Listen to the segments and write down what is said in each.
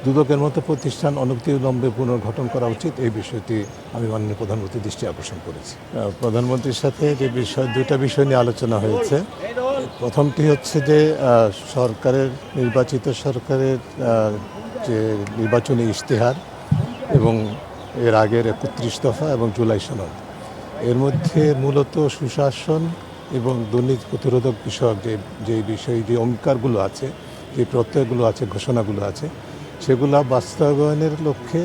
দুদকের মতো প্রতিষ্ঠান অনতিবিলম্বে পুনর্গঠন করা উচিত, এই বিষয়টি আমি মাননীয় প্রধানমন্ত্রীর দৃষ্টি আকর্ষণ করেছি। প্রধানমন্ত্রীর সাথে যে দুইটা বিষয় নিয়ে আলোচনা হয়েছে। প্রথমটি হচ্ছে যে নির্বাচিত সরকারের যে নির্বাচনী ইশতেহার এবং এর আগের ৩১ দফা এবং জুলাই সনদ, এর মধ্যে মূলত সুশাসন এবং দুর্নীতি প্রতিরোধক বিষয়ক যে বিষয়, যে অঙ্গীকারগুলো আছে, যে প্রত্যয়গুলো আছে, ঘোষণাগুলো আছে, সেগুলো বাস্তবায়নের লক্ষ্যে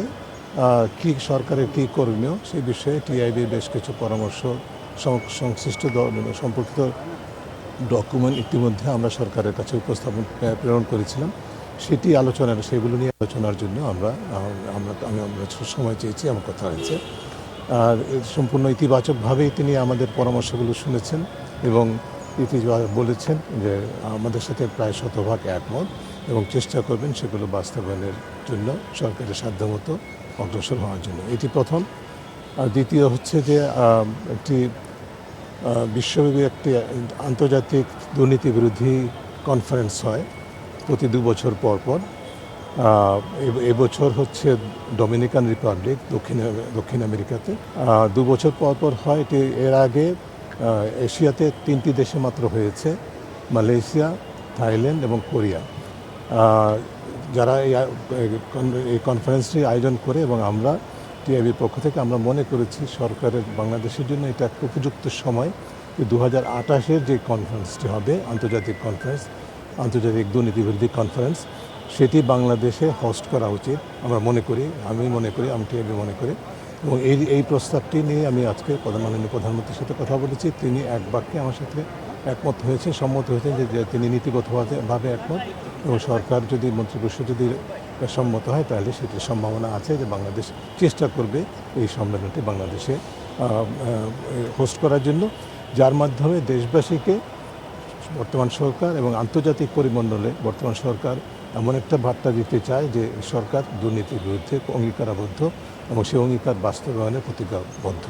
কি সরকারের কী করণীয় সেই বিষয়ে টিআইবির বেশ কিছু পরামর্শ সংশ্লিষ্ট সম্পর্কিত ডকুমেন্ট ইতিমধ্যে আমরা সরকারের কাছে প্রেরণ করেছিলাম। সেগুলো নিয়ে আলোচনার জন্য আমি সময় চেয়েছি, আমার কথা হয়েছে। আর সম্পূর্ণ ইতিবাচকভাবেই তিনি আমাদের পরামর্শগুলো শুনেছেন এবং বলেছেন যে আমাদের সাথে প্রায় শতভাগ একমত এবং চেষ্টা করবেন সেগুলো বাস্তবায়নের জন্য সরকারের সাধ্যমতো অগ্রসর হওয়ার জন্য। এটি প্রথম। আর দ্বিতীয় হচ্ছে যে একটি বিশ্বব্যাপী একটি আন্তর্জাতিক দুর্নীতি বিরোধী কনফারেন্স হয় প্রতি 2 বছর পর পর। এবছর হচ্ছে ডমিনিকান রিপাবলিক, দক্ষিণ আমেরিকাতে 2 বছর পর পর হয়। এটি এর আগে এশিয়াতে 3টি দেশে মাত্র হয়েছে, মালয়েশিয়া, থাইল্যান্ড এবং কোরিয়া। যারা এই কনফারেন্সটি আয়োজন করে এবং আমরা টিআইবির পক্ষ থেকে আমরা মনে করেছি সরকারের বাংলাদেশের জন্য এটা একটা উপযুক্ত সময় যে 2028-এর যে কনফারেন্সটি হবে, আন্তর্জাতিক দুর্নীতি বিরোধী কনফারেন্স, সেটি বাংলাদেশে হোস্ট করা উচিত আমি টিআইবি মনে করি। এবং এই প্রস্তাবটি নিয়ে আমি আজকে মাননীয় প্রধানমন্ত্রীর সাথে কথা বলেছি। তিনি এক বাক্যে আমার সাথে সম্মত হয়েছেন যে তিনি নীতিগতভাবে একমত এবং সরকার যদি মন্ত্রিপরিষদ যদি সম্মত হয় তাহলে সেটির সম্ভাবনা আছে যে বাংলাদেশ চেষ্টা করবে এই সম্মেলনটি বাংলাদেশে হোস্ট করার জন্য, যার মাধ্যমে দেশবাসীকে বর্তমান সরকার এবং আন্তর্জাতিক পরিমণ্ডলে বর্তমান সরকার এমন একটা বার্তা দিতে চায় যে সরকার দুর্নীতির বিরুদ্ধে অঙ্গীকারাবদ্ধ এবং সেই অঙ্গীকার বাস্তবায়নে প্রতিজ্ঞাবদ্ধ।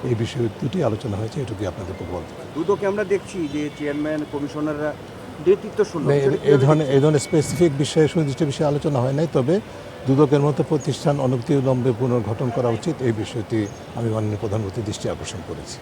এই বিষয়ে দুটি আলোচনা হয়েছে, এটুকুই আপনাদের বলতে পারি। দুদকে আমরা দেখছি যে চেয়ারম্যান, কমিশনাররা নেতৃত্ব শূন্য, এই ধরনের স্পেসিফিক বিষয়ে সুনির্দিষ্ট বিষয়ে আলোচনা হয় নাই, তবে দুদকের মতো প্রতিষ্ঠান অনতিবিলম্বে পুনর্গঠন করা উচিত, এই বিষয়টি আমি মাননীয় প্রধানমন্ত্রীর দৃষ্টি আকর্ষণ করেছি।